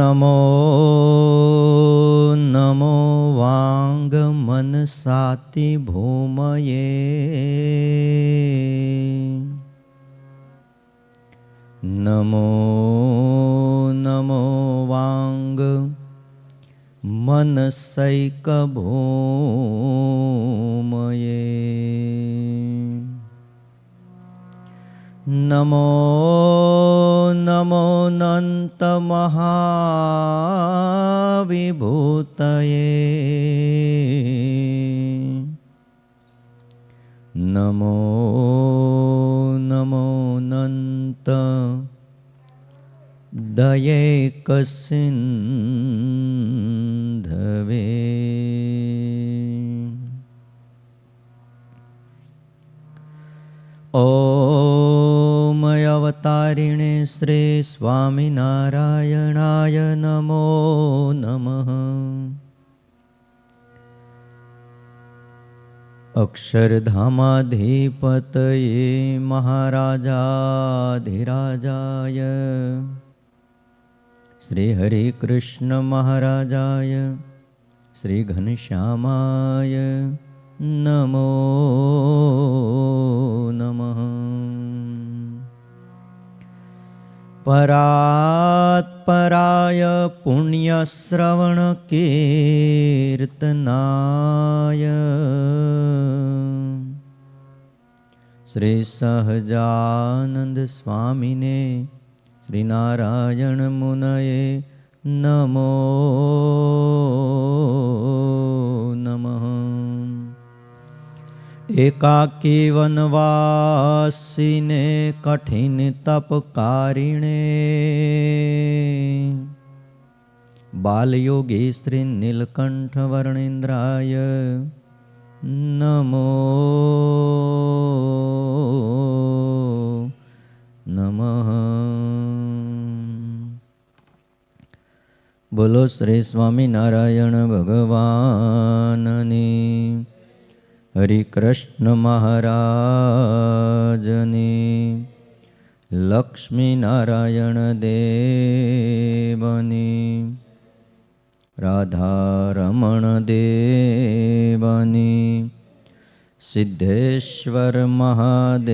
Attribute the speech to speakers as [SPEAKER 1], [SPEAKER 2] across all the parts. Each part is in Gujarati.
[SPEAKER 1] નમો નમો વાંગ મનસાતિ ભૂમયે નમો નમો વાંગ મનસૈક ભૂમયે નમો નમો નંત મહાવિભૂતયે નમો નમો નંત દયૈક સિંધવે ઓમ અવતારિણે શ્રી સ્વામિનારાયણાય નમો નમઃ. અક્ષરધામાધિપતયે મહારાજાધિરાજાય શ્રી હરિ કૃષ્ણ મહારાજાય શ્રી ઘનશ્યામાય નમો નમઃ. પરાત્પરાય પુણ્યશ્રવણ કીર્તનાય શ્રી સહજાનંદ સ્વામિને શ્રી નારાયણ મુનયે નમો નમઃ. એકાકી વનવાસીને કઠિન તપકારિણે બાલયોગી શ્રી નીલકંઠ વર્ણેન્દ્રાય નમો નમઃ. બોલો શ્રી સ્વામિનારાયણ ભગવાનની, હરિ કૃષ્ણ મહારાજની, લક્ષ્મી નારાયણ દેવની, રાધારમણ દેવની, સિદ્ધેશ્વર મહાદેવની,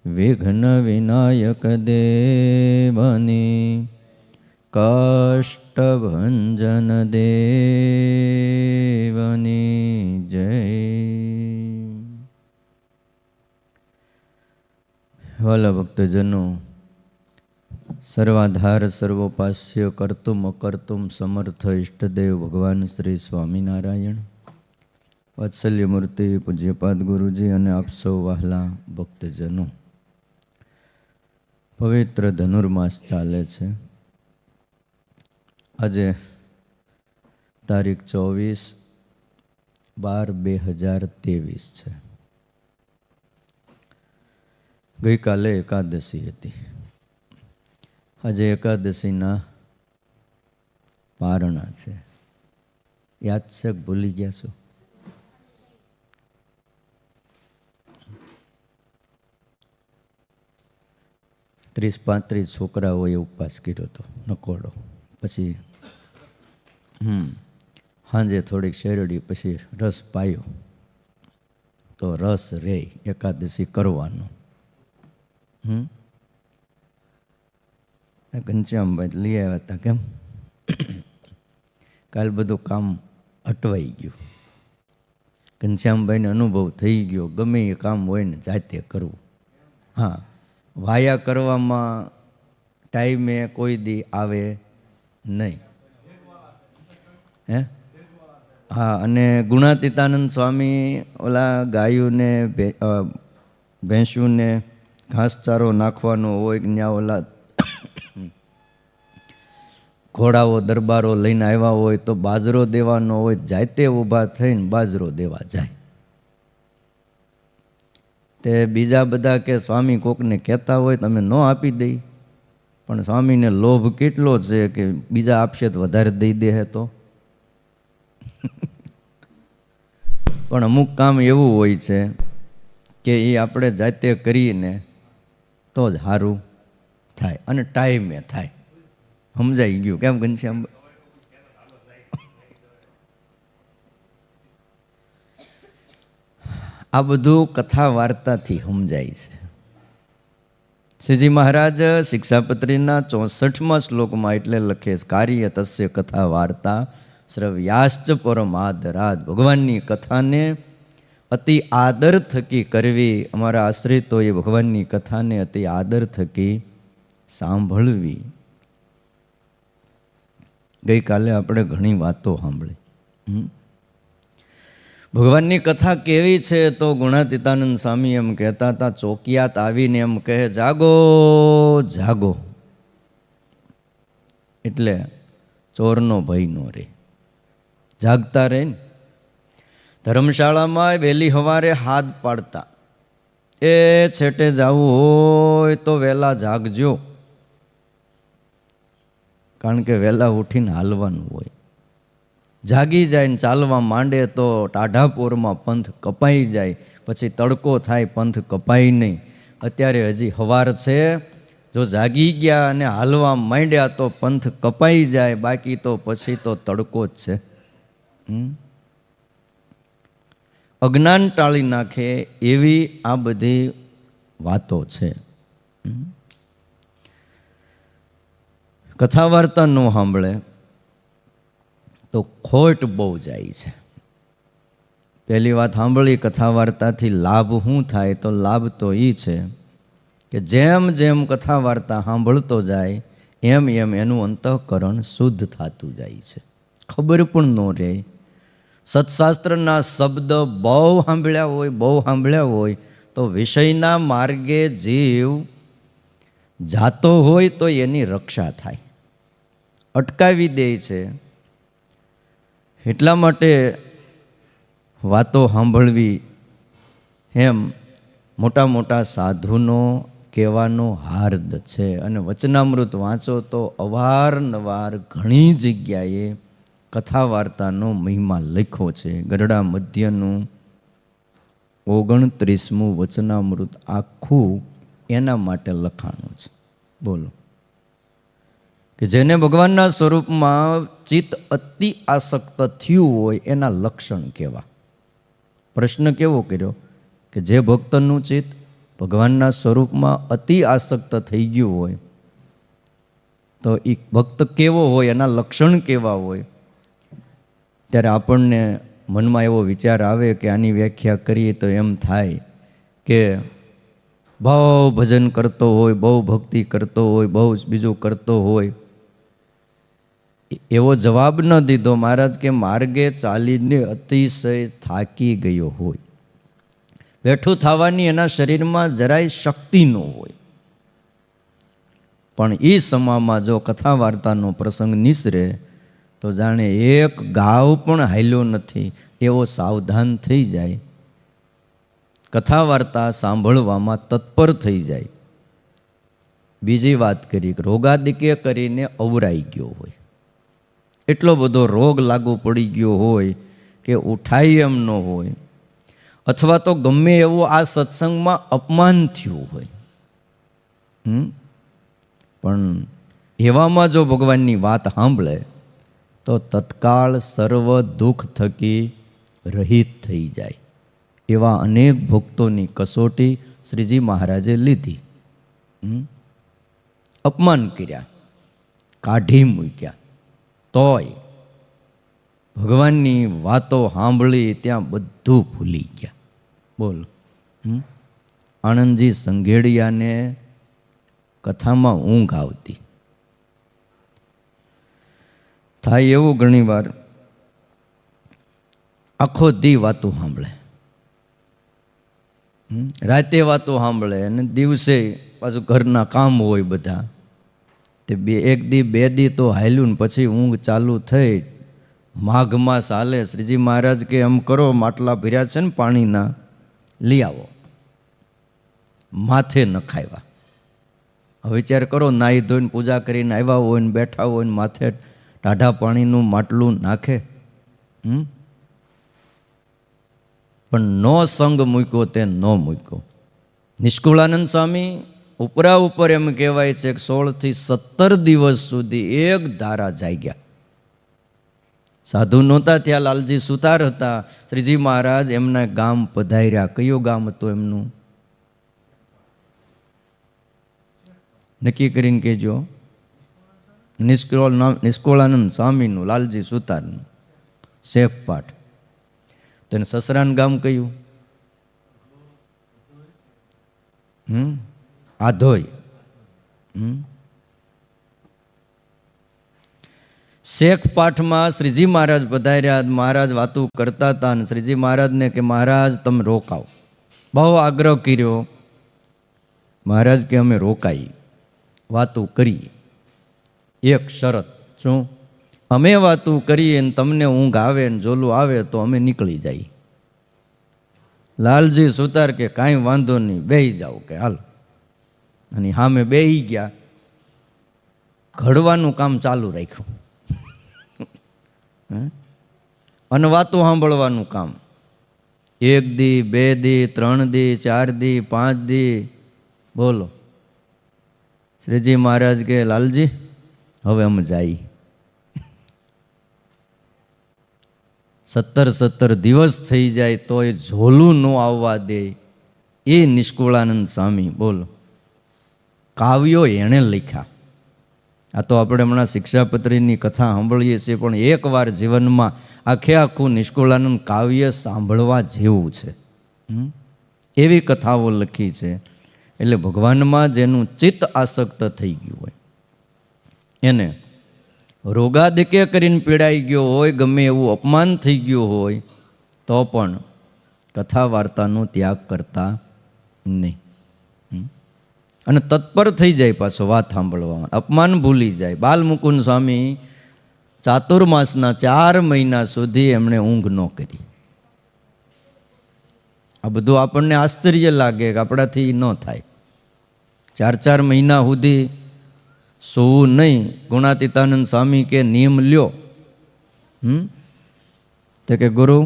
[SPEAKER 1] વિઘ્ન વિનાયક દેવની, કષ્ટભંજન દેવની જય. વાલા ભક્તજનો, સર્વાધાર સર્વોપાસ્ય કર્તુમ અકર્તુમ સમર્થ ઇષ્ટદેવ ભગવાન શ્રી સ્વામિનારાયણ, વાત્સલ્ય મૂર્તિ પૂજ્યપાદ ગુરુજી અને આપ સૌ વહાલા ભક્તજનો, પવિત્ર ધનુર્માસ ચાલે છે. આજે તારીખ 24/12/2023 છે. ગઈકાલે એકાદશી હતી. આજે એકાદશીના પારણા છે. યાદ છે કે ભૂલી ગયા છો? ત્રીસ 35 છોકરાઓએ ઉપવાસ કર્યો હતો નકોડો. પછી સાંજે થોડીક શેરડી, પછી રસ પાયો તો રસ રે એકાદશી કરવાનો. ઘનશ્યામભાઈ લઈ આવ્યા હતા. કેમ કાલ બધું કામ અટવાઈ ગયું. ઘનશ્યામભાઈને અનુભવ થઈ ગયો, ગમે એ કામ હોય ને જાતે કરવું. હા, વાયા કરવામાં ટાઈમે કોઈ દી આવે નહીં. હે હા, અને ગુણાતીતાનંદ સ્વામી ઓલા ગાયોને ભેંસુને ઘાસચારો નાખવાનો હોય, ત્યાં ઓલા ઘોડાઓ દરબારો લઈને આવ્યા હોય તો બાજરો દેવાનો હોય, જાતે ઊભા થઈને બાજરો દેવા જાય. તે બીજા બધા કે સ્વામી કોકને કહેતા હોય તમે ન આપી દઈ, પણ સ્વામીને લોભ કેટલો છે કે બીજા આપશે તો વધારે દઈ દે તો. પણ અમુક કામ એવું હોય છે કે એ આપણે જાતે કરીને તો જ સારું થાય અને ટાઈમે થાય. સમજાઈ ગયું કેમ ઘનશ્યામ? આ બધું કથા વાર્તાથી સમજાય છે. શ્રીજી મહારાજ શિક્ષાપત્રીના 64મા શ્લોકમાં એટલે લખે છે, કાર્ય તસ્ય કથા વાર્તા શ્રવ્યાશ્ચ પરમાદરાદ. ભગવાનની કથાને અતિ આદર થકી કરવી, અમારા આશ્રિતોએ ભગવાનની કથાને અતિ આદર થકી સાંભળવી. ગઈકાલે આપણે ઘણી વાતો સાંભળી. ભગવાનની કથા કેવી છે તો ગુણાતીતાનંદ સ્વામી એમ કહેતા હતા, ચોકિયાત આવીને એમ કહે જાગો જાગો, એટલે ચોરનો ભય નો રહે, જાગતા રહે ને. ધર્મશાળામાં વહેલી સવારે હાથ પાડતા, એ છેટે જવું હોય તો વહેલા જાગજો, કારણ કે વહેલા ઉઠીને હાલવાનું હોય. જાગી જાય ને ચાલવા માંડે તો ટાઢાપોરમાં પંથ કપાઈ જાય, પછી તડકો થાય પંથ કપાય નહીં. અત્યારે હજી સવાર છે, જો જાગી ગયા અને હાલવા માંડ્યા તો પંથ કપાઈ જાય, બાકી તો પછી તો તડકો જ છે. અજ્ઞાન ટાળી નાખે એવી આ બધી વાતો છે. કથા વાર્તા ન સાંભળે તો ખોટ બહુ જાય છે. પહેલી વાત સાંભળી, કથા વાર્તાથી લાભ શું થાય? તો લાભ તો એ છે કે જેમ જેમ કથા વાર્તા સાંભળતો જાય એમ એમ એનું અંતઃકરણ શુદ્ધ થતું જાય છે, ખબર પણ ન રહે. સત્શાસ્ત્રના શબ્દ બહુ સાંભળ્યા હોય તો વિષયના માર્ગે જીવ જાતો હોય તો એની રક્ષા થાય, અટકાવી દે છે. એટલા માટે વાતો સાંભળવી એમ મોટા મોટા સાધુનો કહેવાનો હાર્દ છે. અને વચનામૃત વાંચો તો અવારનવાર ઘણી જગ્યાએ કથા વાર્તાનો મહિમા લખ્યો છે. ગરડા મધ્યનું 29મું વચનામૃત આખું એના માટે લખાણું છે. બોલો, કે જેને ભગવાનના સ્વરૂપમાં ચિત્ત અતિ આસક્ત થયું હોય એના લક્ષણ કેવા. પ્રશ્ન કેવો કર્યો કે જે ભક્તનું ચિત્ત ભગવાનના સ્વરૂપમાં અતિ આસક્ત થઈ ગયું હોય તો એ ભક્ત કેવો હોય, એના લક્ષણ કેવા હોય. ત્યારે આપણને મનમાં એવો વિચાર આવે કે આની વ્યાખ્યા કરીએ તો એમ થાય કે બહુ ભજન કરતો હોય, બહુ ભક્તિ કરતો હોય, બહુ બીજું કરતો હોય. એવો જવાબ ન દીધો મહારાજ કે માર્ગે ચાલીને અતિશય થાકી ગયો હોય, બેઠું થવાની એના શરીરમાં જરાય શક્તિ ન હોય, પણ એ સમામાં જો કથા વાર્તાનો પ્રસંગ નિસરે તો જાણે એક ગાવ પણ હાલ્યો નથી એવો સાવધાન થઈ જાય, કથા વાર્તા સાંભળવામાં તત્પર થઈ જાય. બીજી વાત કરી, રોગાદિકે કરીને અવરાઈ ગયો હોય, એટલો બધો રોગ લાગુ પડી ગયો હોય કે ઉઠાય એમ ન હોય, અથવા તો ગમે એવો આ સત્સંગમાં અપમાન થયું હોય, પણ એવામાં જો ભગવાનની વાત સાંભળે તો તત્કાળ સર્વ દુઃખ થકી રહિત થઈ જાય. એવા અનેક ભક્તોની કસોટી શ્રીજી મહારાજે લીધી. અપમાન કર્યા, કાઢી મૂક્યા, તોય ભગવાનની વાતો સાંભળી ત્યાં બધું ભૂલી ગયા. બોલો, આનંદજી સંઘેડિયાને કથામાં ઊંઘ આવતી. થાય એવું ઘણી વાર આખો દી વાતો સાંભળે, રાતે વાતો સાંભળે અને દિવસે પાછું ઘરના કામ હોય બધા, તે એક દી બે દી તો હાલ્યું ને પછી ઊંઘ ચાલુ થઈ. માઘ માસ હાલે, શ્રીજી મહારાજ કે એમ કરો, માટલા ભર્યા છે ને પાણીના, લઈ આવો. માથે નખાવ્યા. હવે વિચાર કરો, નાહી ધોઈને પૂજા કરીને આવ્યા હોય ને બેઠા હોય ને માથે ટાઢા પાણીનું માટલું નાખે. પણ નો સંગ મૂક્યો તે ન મૂક્યો. નિષ્કુળાનંદ સ્વામી ઉપરા ઉપર એમ કહેવાય છે કે 16 થી 17 દિવસ સુધી એક ધારા જાગ્યા. સાધુ નહોતા ત્યાં લાલજી સુતાર હતા. શ્રીજી મહારાજ એમના ગામ પધાર્યા. કયું ગામ હતું એમનું? નક્કી કરીને કહેજો. નિષ્કોળાનંદ સ્વામીનું, લાલજી સુતારનું શેખ પાઠ. તો એને સસરાનું ગામ કયું? આધોઈ. શેખ પાઠમાં શ્રીજી મહારાજ પધાર્યા. મહારાજ વાતું કરતા હતા અને શ્રીજી મહારાજને કે મહારાજ તમે રોકાવ. બહુ આગ્રહ કર્યો. મહારાજ કે અમે રોકાઈ, વાતું કરીએ. એક શરત. શું? અમે વાતું કરીએ ને તમને ઊંઘ આવે ને જોલું આવે તો અમે નીકળી જઈએ. લાલજી સુતાર કે કાંઈ વાંધો નહીં, બેહી જાઓ કે હાલ. અને સામે બેહી ગયા. ઘડવાનું કામ ચાલુ રાખ્યું અને વાતો સાંભળવાનું કામ. 1 દી, 2 દી, 3 દી, 4 દી, 5 દી. બોલો. શ્રીજી મહારાજ કે લાલજી હવે અમે જાય. 17 દિવસ થઈ જાય તો એ ઝોલું ન આવવા દે એ નિષ્કુળાનંદ સ્વામી. બોલો. કાવ્યો એણે લખ્યા. આ તો આપણે હમણાં શિક્ષાપત્રીની કથા સાંભળીએ છીએ, પણ એકવાર જીવનમાં આખે આખું નિષ્કુળાનંદ કાવ્ય સાંભળવા જેવું છે. એવી કથાઓ લખી છે. એટલે ભગવાનમાં જેનું ચિત્ત આસક્ત થઈ ગયું હોય, એને રોગાદિકે કરીને પીડાઈ ગયો હોય, ગમે એવું અપમાન થઈ ગયું હોય, તો પણ કથા વાર્તાનો ત્યાગ કરતા નહીં. અને તત્પર થઈ જાય પાછો વાત સાંભળવામાં, અપમાન ભૂલી જાય. બાલમુકુંદ સ્વામી ચાતુર્માસના 4 મહિના સુધી એમણે ઊંઘ ન કરી. આ બધું આપણને આશ્ચર્ય લાગે કે આપણાથી ન થાય. 4 મહિના સુધી સોવું નહીં. ગુણાતીતાનંદ સ્વામી કે નિયમ લ્યો. તો કે ગુરુ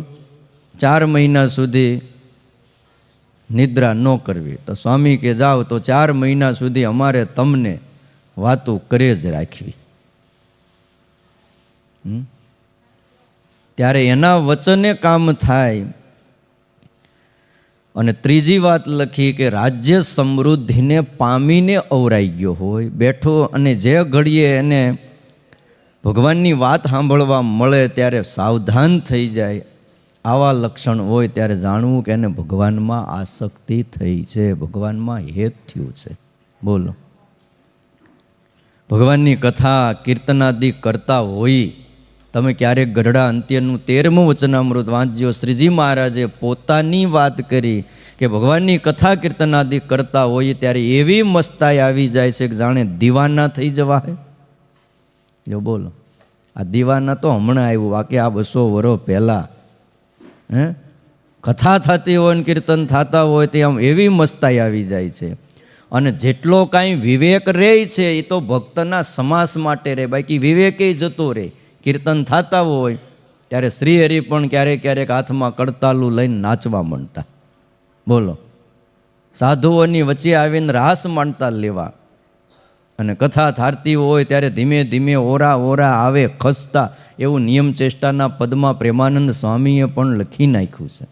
[SPEAKER 1] 4 મહિના સુધી નિદ્રા ન કરવી. તો સ્વામી કે જાઓ તો 4 મહિના સુધી અમારે તમને વાતું કરે જ રાખવી. ત્યારે એના વચને કામ થાય. અને ત્રીજી વાત લખી કે રાજ્ય સમૃદ્ધિને પામીને અવરાઈ ગયો હોય, બેઠો અને જે ઘડીએ એને ભગવાનની વાત સાંભળવા મળે ત્યારે સાવધાન થઈ જાય. આવા લક્ષણ હોય ત્યારે જાણવું કે એને ભગવાનમાં આસક્તિ થઈ છે, ભગવાનમાં હેત થયું છે. બોલો. ભગવાનની કથા કીર્તનાદિ કરતા હોય. તમે ક્યારેક ગઢડા અંત્યનું 13મું વચનામૃત વાંચજો. શ્રીજી મહારાજે પોતાની વાત કરી કે ભગવાનની કથા કીર્તનાદિ કરતા હોય ત્યારે એવી મસ્તાઈ આવી જાય છે કે જાણે દીવાના થઈ જવા હે. જો બોલો. આ દીવાના તો હમણાં આવ્યું, બાકી આ 200 વર્ષ પહેલાં કથા થતી હોય ને કીર્તન થતા હોય તે આમ એવી મસ્તાઈ આવી જાય છે. અને જેટલો કાંઈ વિવેક રહે છે એ તો ભક્તના સમાસ માટે રહે, બાકી વિવેકે જતો રહે. કીર્તન થતા હોય ત્યારે શ્રીહરિ પણ ક્યારેક ક્યારેક હાથમાં કડતાલું લઈને નાચવા માંડતા. બોલો. સાધુઓની વચ્ચે આવીને રાસ માંડતા લેવા. અને કથા થારતી હોય ત્યારે ધીમે ધીમે ઓરા ઓરા આવે ખસતા. એવું નિયમ ચેષ્ટાના પદમાં પ્રેમાનંદ સ્વામીએ પણ લખી નાખ્યું છે.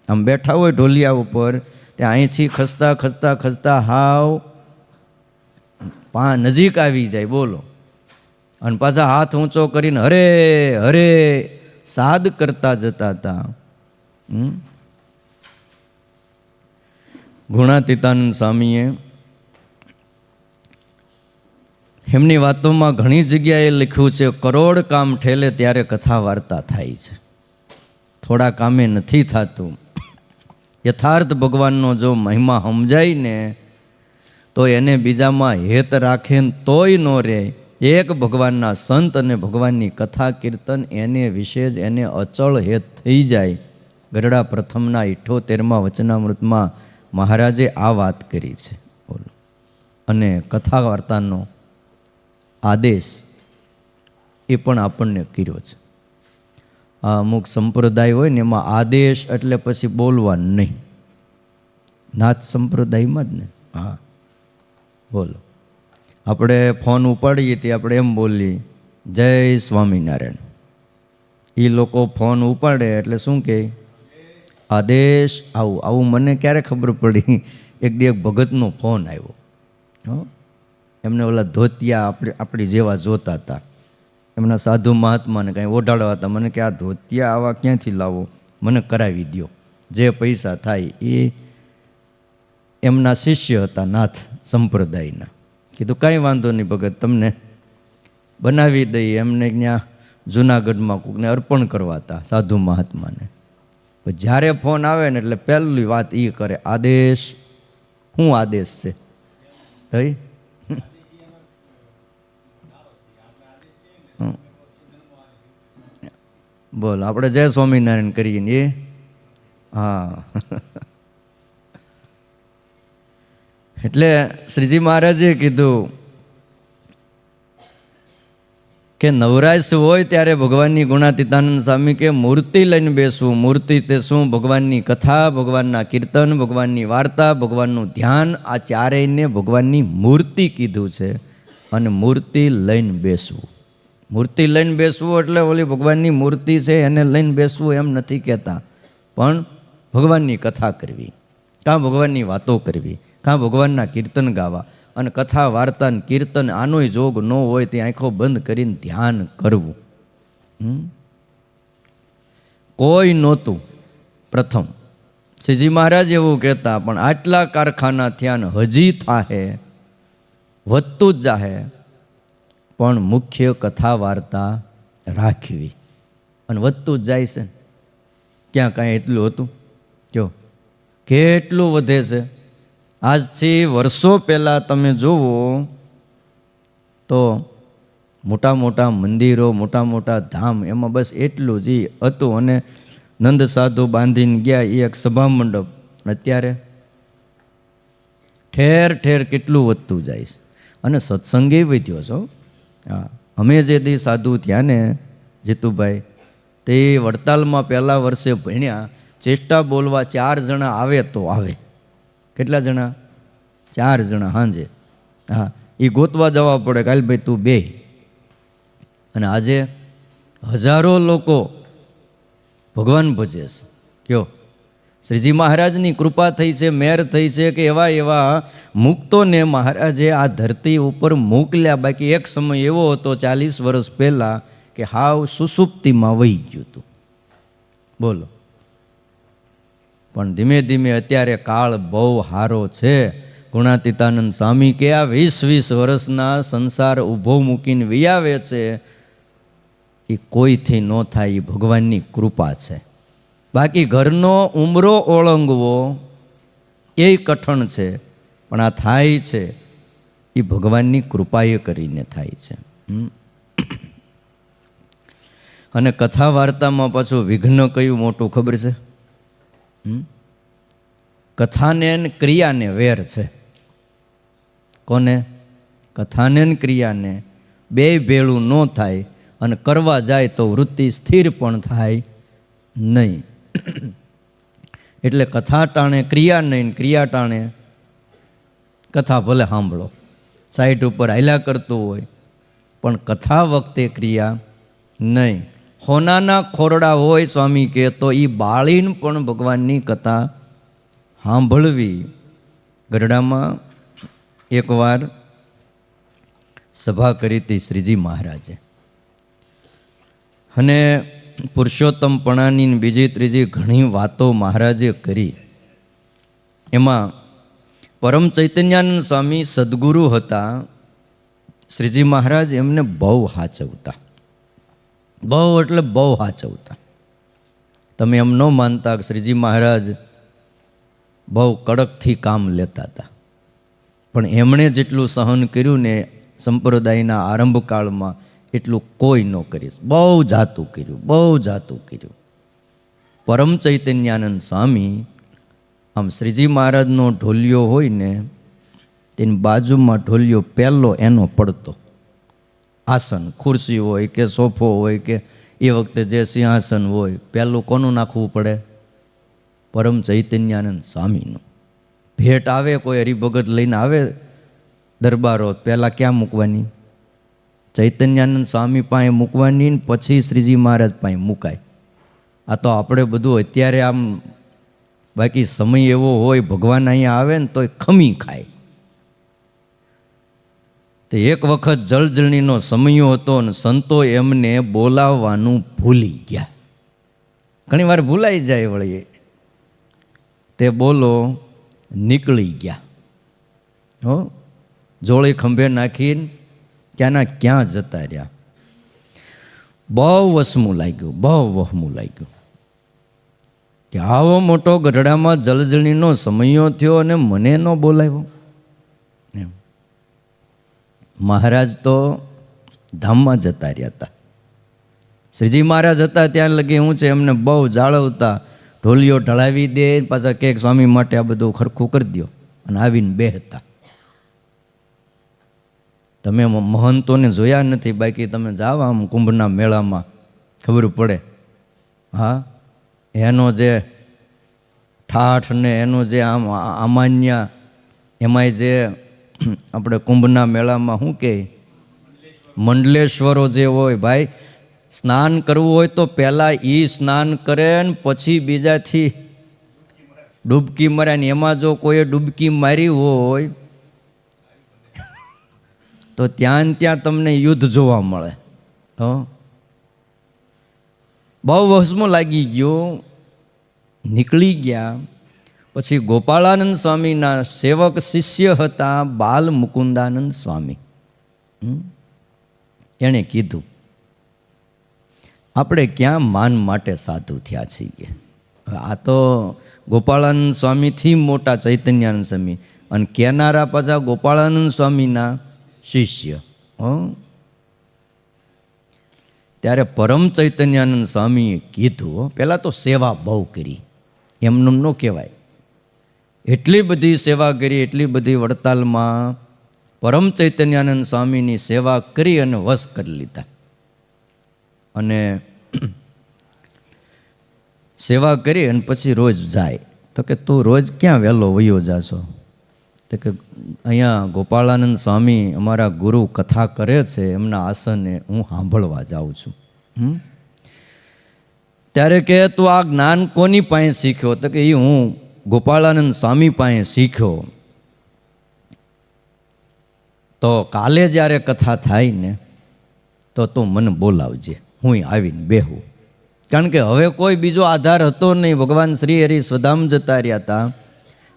[SPEAKER 1] આમ બેઠા હોય ઢોલિયા ઉપર, ત્યાં અહીંથી ખસતા ખસતા ખસતા હાવ નજીક આવી જાય. બોલો. અને પાછા હાથ ઊંચો કરીને હરે હરે સાદ કરતા જતા હતા. ગુણાતીતાનંદ સ્વામીએ એમની વાતોમાં ઘણી જગ્યાએ લખ્યું છે, કરોડ કામ ઠેલે ત્યારે કથા વાર્તા થાય છે, થોડા કામે નથી થતું. યથાર્થ ભગવાનનો જો મહિમા સમજાય ને તો એને બીજામાં હેત રાખે તોય ન રહે. એક ભગવાનના સંત અને ભગવાનની કથા કીર્તન એને વિશે જ એને અચળ હેત થઈ જાય. ગરડા પ્રથમના 78મા વચનામૃતમાં મહારાજે આ વાત કરી છે. બોલો. અને કથા વાર્તાનો આદેશ એ પણ આપણને કર્યો છે. આ અમુક સંપ્રદાય હોય ને એમાં આદેશ એટલે પછી બોલવાનું નહીં. નાથ સંપ્રદાયમાં જ ને. હા, બોલો, આપણે ફોન ઉપાડીએ તે આપણે એમ બોલીએ જય સ્વામિનારાયણ. એ લોકો ફોન ઉપાડે એટલે શું કહે? આદેશ. આવું આવું મને ક્યારે ખબર પડી? એક દી એક ભગતનો ફોન આવ્યો. એમને ઓલા ધોતિયા આપણી જેવા જોતા હતા. એમના સાધુ મહાત્માને કાંઈ ઓઢાડવા હતા. મને કે આ ધોતિયા આવા ક્યાંથી લાવો, મને કરાવી દો, જે પૈસા થાય એ. એમના શિષ્ય હતા નાથ સંપ્રદાયના. કીધું કાંઈ વાંધો નહીં ભગત, તમને બનાવી દઈએ. એમને ત્યાં જુનાગઢમાં કોકને અર્પણ કરવા હતા સાધુ મહાત્માને. પણ જ્યારે ફોન આવે ને એટલે પહેલી વાત એ કરે, આદેશ. શું આદેશ છે? થઈ બોલ, આપણે જય સ્વામિનારાયણ કરીએ ને એ. હા, એટલે શ્રીજી મહારાજે કીધું કે નવરાશ હોય ત્યારે ભગવાનની ગુણાતીતાનંદ સ્વામી કે મૂર્તિ લઈને બેસવું. મૂર્તિ તે શું? ભગવાનની કથા, ભગવાનના કીર્તન, ભગવાનની વાર્તા, ભગવાનનું ધ્યાન, આ ચારેયને ભગવાનની મૂર્તિ કીધું છે. અને મૂર્તિ લઈને બેસવું. મૂર્તિ લઈને બેસવું એટલે ઓલી ભગવાનની મૂર્તિ છે એને લઈને બેસવું એમ નથી કહેતા, પણ ભગવાનની કથા કરવી, કાં ભગવાનની વાતો કરવી, કાં ભગવાનના કીર્તન ગાવા. અને કથા, વાર્તા, કીર્તન આનોય જોગ ન હોય તે આંખો બંધ કરીને ધ્યાન કરવું. કોઈ નહોતું પ્રથમ. શ્રીજી મહારાજ એવું કહેતા, પણ આટલા કારખાના થયા ને હજી થાહે, વધતું જ જાહે, પણ મુખ્ય કથા વાર્તા રાખવી. અને વધતું જ જાય છે. ક્યાં કાંઈ એટલું હતું? જો કેટલું વધે છે. આજથી વર્ષો પહેલાં તમે જુઓ તો મોટા મોટા મંદિરો, મોટા મોટા ધામ, એમાં બસ એટલું જ હતું. અને નંદ સાધુ બાંધીને ગયા એ એક સભા મંડપ. અત્યારે ઠેર ઠેર કેટલું વધતું જાય છે. અને સત્સંગે વધ્યો છો. હા, અમે જે દી સાધુ થયા ને જીતુભાઈ, તે વડતાલમાં પહેલા વર્ષે ભણ્યા. ચેષ્ટા બોલવા 4 જણા આવે તો આવે. કેટલા જણા? 4 જણા સાંજે. હા, એ ગોતવા જવા પડે, કાલ ભાઈ તું બે. અને આજે હજારો લોકો ભગવાન ભજે છે. કયો શ્રીજી મહારાજની કૃપા થઈ છે, મેર થઈ છે કે એવા એવા મુક્તોને મહારાજે આ ધરતી ઉપર મોકલ્યા. બાકી એક સમય એવો હતો 40 વર્ષ પહેલાં કે હાવ સુસુપ્તિમાં વહી ગયું હતું. બોલો. પણ ધીમે ધીમે અત્યારે કાળ બહુ સારો છે. ગુણાતીતાનંદ સ્વામી કે આ 20-20 વર્ષના સંસાર ઊભો મૂકીને વિયાવે છે એ કોઈથી ન થાય, એ ભગવાનની કૃપા છે. બાકી ઘરનો ઉમરો ઓળંગવો એ કઠણ છે, પણ આ થાય છે એ ભગવાનની કૃપાએ કરીને થાય છે. અને કથા વાર્તામાં પાછું વિઘ્ન કયું મોટું ખબર છે? કથાને ને ક્રિયાને વેર છે. કોને? કથાને ને ક્રિયાને બે ભેળું ન થાય. અને કરવા જાય તો વૃત્તિ સ્થિર પણ થાય નહીં. એટલે કથા ટાણે ક્રિયા નહીં, ક્રિયા ટાણે કથા ભલે સાંભળો, સાઈડ ઉપર હાલ્યા કરતું હોય, પણ કથા વખતે ક્રિયા નહીં. હોનાના ખોરડા હોય સ્વામી કહે તો એ બાળીને પણ ભગવાનની કથા સાંભળવી. ગરડામાં એકવાર સભા કરી હતી શ્રીજી મહારાજે, અને પુરુષોત્તમપણાની બીજી ત્રીજી ઘણી વાતો મહારાજે કરી. એમાં પરમ ચૈતન્યાનંદ સ્વામી સદગુરુ હતા. શ્રીજી મહારાજ એમને બહુ સાચવતા, બહુ એટલે બહુ સાચવતા. તમે એમ ન માનતા કે શ્રીજી મહારાજ બહુ કડકથી કામ લેતા હતા, પણ એમણે જેટલું સહન કર્યું ને સંપ્રદાયના આરંભકાળમાં એટલું કોઈ ન કરીશ. બહુ જાતું કર્યું, બહુ જાતું કર્યું. પરમ ચૈતન્યાનંદ સ્વામી આમ શ્રીજી મહારાજનો ઢોલિયો હોય ને તેની બાજુમાં ઢોલિયો પહેલો એનો પડતો. આસન, ખુરશી હોય કે સોફો હોય કે એ વખતે જે સિંહાસન હોય, પહેલું કોનું નાખવું પડે? પરમ ચૈતન્યાનંદ સ્વામીનું. ભેટ આવે, કોઈ હરિભગત લઈને આવે દરબારો પહેલાં ક્યાં મૂકવાની? ચૈતન્યાનંદ સ્વામી પાસે મૂકવાની ને પછી શ્રીજી મહારાજ પાસે મુકાય. આ તો આપણે બધું અત્યારે આમ, બાકી સમય એવો હોય ભગવાન અહીંયા આવે ને તોય ખમી ખાય. તો એક વખત જળજળણીનો સમયો હતો ને સંતો એમને બોલાવવાનું ભૂલી ગયા. ઘણી વાર ભૂલાઈ જાય વળી. તે બોલો નીકળી ગયા. હો, જોડે ખંભે નાખીને ક્યાંના ક્યાં જતા રહ્યા. બહુ વસમું લાગ્યું, બહુ વહમું લાગ્યું કે આવો મોટો ગઢડામાં જળજળણીનો સમયો થયો અને મને ન બોલાવ્યો. એમ મહારાજ તો ધામમાં જતા રહ્યા હતા. શ્રીજી મહારાજ હતા ત્યાં લગી હું છે એમને બહુ જાળવતા, ઢોલિયો ઢળાવી દે, પાછા કે સ્વામી માટે આ બધું ખરખું કરી દો, અને આવીને બેહતા. તમે મહંતોને જોયા નથી, બાકી તમે જાઓ આમ કુંભના મેળામાં ખબર પડે. હા, એનો જે ઠાઠ ને એનો જે આમ આમાન્ય, એમાંય જે આપણે કુંભના મેળામાં શું કહે, મંડલેશ્વરો જે હોય ભાઈ, સ્નાન કરવું હોય તો પહેલાં એ સ્નાન કરે ને પછી બીજાથી ડૂબકી માર્યા ને એમાં જો કોઈએ ડૂબકી મારી હોય તો ત્યાં તમને યુદ્ધ જોવા મળે. બહુ વસમો લાગી ગયો, નીકળી ગયા. પછી ગોપાળાનંદ સ્વામીના સેવક શિષ્ય હતા બાલ મુકુંદાનંદ સ્વામી. એણે કીધું આપણે ક્યાં માન માટે સાધુ થયા છીએ. આ તો ગોપાળાનંદ સ્વામીથી મોટા ચૈતન્યાનંદ સ્વામી, અને કેનારા પાછા ગોપાળાનંદ સ્વામીના શિષ્ય. ત્યારે પરમ ચૈતન્યાનંદ સ્વામીએ કીધું, પહેલાં તો સેવા બહુ કરી, એમનું ન કહેવાય. એટલી બધી સેવા કરી, એટલી બધી વડતાલમાં પરમ ચૈતન્યાનંદ સ્વામીની સેવા કરી અને વશ કરી લીધા. અને સેવા કરી અને પછી રોજ જાય. તો કે તું રોજ ક્યાં વહેલો વયો જાશો? તો કે અહીંયા ગોપાળાનંદ સ્વામી અમારા ગુરુ કથા કરે છે, એમના આસને હું સાંભળવા જાઉં છું. ત્યારે કે તું આ જ્ઞાન કોની પાસે શીખ્યો? તો કે એ હું ગોપાળાનંદ સ્વામી પાસે શીખ્યો. તો કાલે જ્યારે કથા થાય ને તો તું મને બોલાવજે, હું આવીને બેહું. કારણ કે હવે કોઈ બીજો આધાર હતો નહીં. ભગવાન શ્રી હરિ સ્વધામ જતા રહ્યા હતા.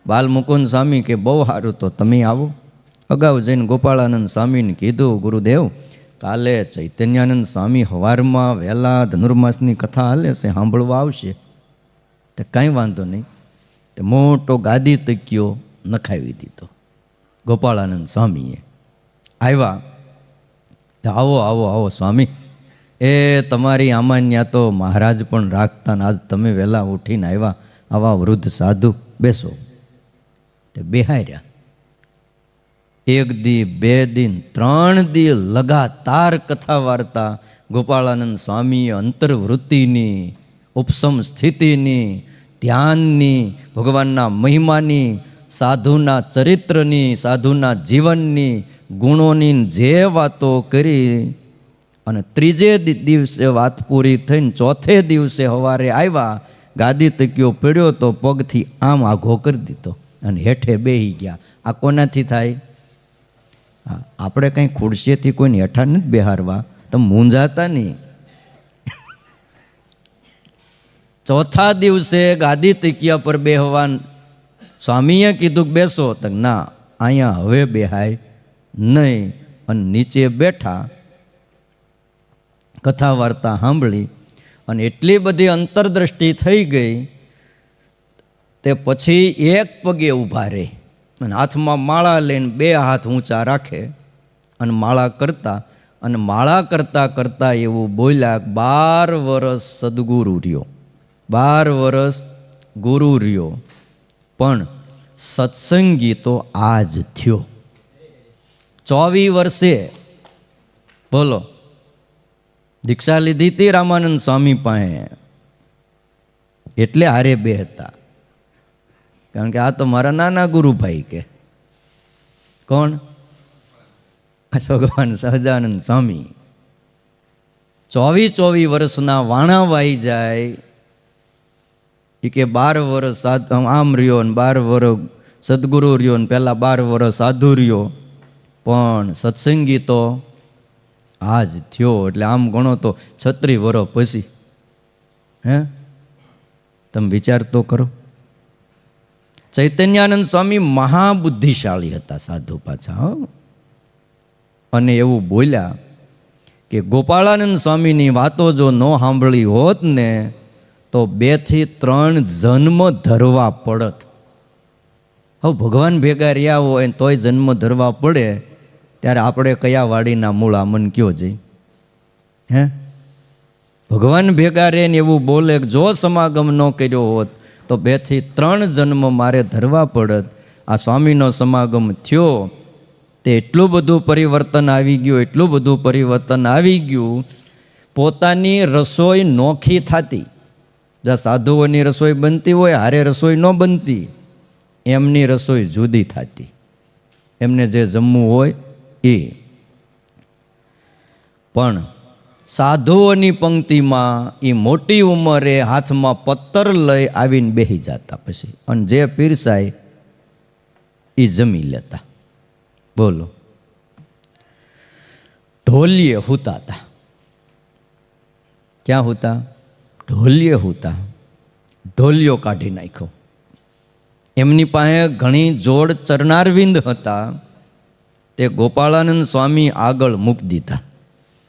[SPEAKER 1] બાલ મુકુંદ સ્વામી કે બહુ સારું, તો તમે આવો. અગાઉ જઈને ગોપાળાનંદ સ્વામીને કીધું, ગુરુદેવ કાલે ચૈતન્યાનંદ સ્વામી સવારમાં વહેલા ધનુર્માસની કથા હાલે છે, સાંભળવા આવશે. તો કાંઈ વાંધો નહીં. તે મોટો ગાદી તકિયો નખાવી દીધો. ગોપાળાનંદ સ્વામીએ આવ્યા. આવો આવો આવો સ્વામી, એ તમારી આમાન્યા તો મહારાજ પણ રાખતા ને આજ તમે વહેલા ઉઠીને આવ્યા, આવા વૃદ્ધ સાધુ, બેસો. તે બેહાર્યા. એક દી, બે દિન, 3 દી લગાતાર કથા વાર્તા ગોપાળાનંદ સ્વામીએ અંતર્વૃત્તિની, ઉપસમ સ્થિતિની, ધ્યાનની, ભગવાનના મહિમાની, સાધુના ચરિત્રની, સાધુના જીવનની, ગુણોની જે વાતો કરી. અને 3જે દિવસે વાત પૂરી થઈને 4થે દિવસે સવારે આવ્યા. ગાદી તકિયો પડ્યો તો પગથી આમ આઘો કરી દીધો અને હેઠે બેહી ગયા. આ કોનાથી થાય? આપણે કંઈ ખુરશીથી કોઈને હેઠા નથી બેહારવા, તમે મૂંઝાતા નહીં. 4થા દિવસે ગાદી તકિયા પર બેહવા સ્વામીએ કીધું કે બેસો. તો ના, અહીંયા હવે બેહાય નહીં. અને નીચે બેઠા, કથા વાર્તા સાંભળી અને એટલી બધી અંતરદ્રષ્ટિ થઈ ગઈ. તે પછી એક પગે ઊભા રહે અને હાથમાં માળા લઈને 2 હાથ ઊંચા રાખે અને માળા કરતા, અને માળા કરતાં કરતાં એવું બોલ્યા, 12 વર્ષ સદગુરુ રહ્યો, 12 વર્ષ ગુરુ રહ્યો, પણ સત્સંગી તો આજ થયો. 24 વર્ષે બોલો દીક્ષા લીધી હતી રામાનંદ સ્વામી પાસે, એટલે હારે બે હતા. કારણ કે આ તો મારા નાના ગુરુભાઈ કે કોણ ભગવાન સહજાનંદ સ્વામી 24 વર્ષના વાણા વાઈ જાય એ કે 12 વર્ષ આમ રહ્યો ને 12 વર્ષ સદગુરુ રહ્યો ને પહેલાં 12 વર્ષ સાધુ રહ્યો, પણ સત્સંગી તો આ જ થયો. એટલે આમ ગણો તો 36 વર્ષ પછી. હે, તમે વિચાર તો કરો. ચૈતન્યાનંદ સ્વામી મહાબુદ્ધિશાળી હતા સાધુ પાછા. અને એવું બોલ્યા કે ગોપાળાનંદ સ્વામીની વાતો જો ન સાંભળી હોત ને તો 2 થી 3 જન્મ ધરવા પડત. હવે ભગવાન ભેગા રહ્યા હોય તોય જન્મ ધરવા પડે, ત્યારે આપણે કયા વાડીના મૂળા મન કયો જઈ? હે, ભગવાન ભેગા રહે ને એવું બોલે કે જો સમાગમ ન કર્યો હોત તો 2 થી 3 જન્મ મારે ધરવા પડત. આ સ્વામીનો સમાગમ થયો તે એટલું બધું પરિવર્તન આવી ગયું, એટલું બધું પરિવર્તન આવી ગયું. પોતાની રસોઈ નોખી થતી. જ્યાં સાધુઓની રસોઈ બનતી હોય હારે રસોઈ ન બનતી, એમની રસોઈ જુદી થતી. એમને જે જમવું હોય એ. પણ સાધુઓની પંક્તિમાં એ મોટી ઉંમરે હાથમાં પત્તર લઈ આવીને બેસી જતા પછી, અને જે પીરસાય એ જમી લેતા. બોલો, ઢોલીએ હુતા હતા. ક્યાં હુતા? ઢોલીએ હુતા. ઢોલિયો કાઢી નાખ્યો. એમની પાસે ઘણી જોડ ચરણારવિંદ હતા, તે ગોપાળાનંદ સ્વામી આગળ મૂકી દીધા.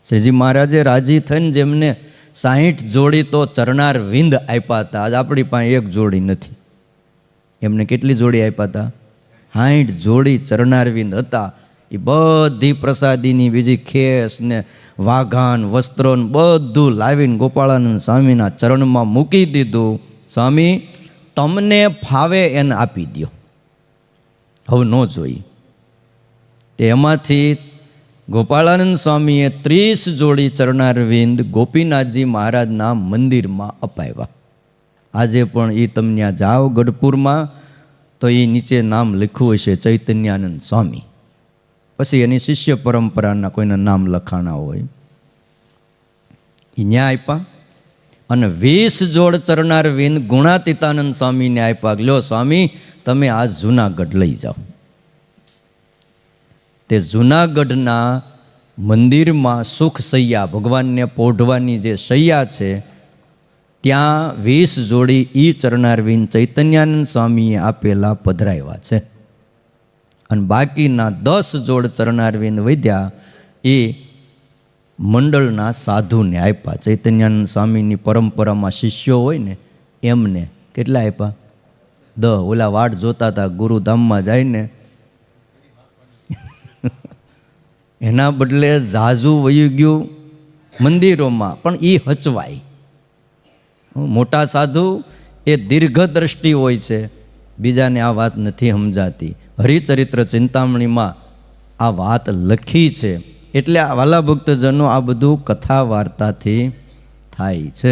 [SPEAKER 1] શ્રીજી મહારાજે રાજી થઈને જેમને 60 જોડી તો ચરણારવિંદ આપ્યા હતા. આજ આપણી પાસે એક જોડી નથી. એમને કેટલી જોડી આપ્યા હતા? 60 જોડી ચરણારવિંદ હતા. એ બધી પ્રસાદીની બીજી ખેસ ને વાઘાન વસ્ત્રો બધું લાવીને ગોપાળાનંદ સ્વામીના ચરણમાં મૂકી દીધું. સ્વામી તમને ફાવે એને આપી દો, હવે ન જોઈ. તે એમાંથી ગોપાળાનંદ સ્વામીએ 30 જોડી ચરણારવિંદ ગોપીનાથજી મહારાજના મંદિરમાં અપાવ્યા. આજે પણ એ તમે ત્યાં જાઓ ગઢપુરમાં તો એ નીચે નામ લખ્યું હશે ચૈતન્યાનંદ સ્વામી. પછી એની શિષ્ય પરંપરાના કોઈના નામ લખાણા હોય એ ન્યા આપ્યા. અને 20 જોડ ચરણારવિંદ ગુણાતીતાનંદ સ્વામીને આપ્યા. લ્યો સ્વામી તમે આ જૂનાગઢ લઈ જાઓ. તે જૂનાગઢના મંદિરમાં સુખ સૈયા, ભગવાનને પોઢવાની જે સૈયા છે, ત્યાં 20 જોડી ઈ ચરણારવિંદ ચૈતન્યાનંદ સ્વામીએ આપેલા પધરાવ્યા છે. અને બાકીના 10 જોડ ચરણારવિંદ વધ્યા એ મંડળના સાધુને આપ્યા. ચૈતન્યાનંદ સ્વામીની પરંપરામાં શિષ્યો હોય ને એમને કેટલા આપ્યા? 10. ઓલા વાટ જોતા હતા ગુરુધામમાં જઈને, એના બદલે ઝાઝુ વયું ગયું મંદિરોમાં, પણ એ હચવાય. મોટા સાધુ એ દીર્ઘદ્રષ્ટિ હોય છે, બીજાને આ વાત નથી સમજાતી. હરિચરિત્ર ચિંતામણીમાં આ વાત લખી છે. એટલે વાલા ભક્તજનો આ બધું કથા વાર્તાથી થાય છે.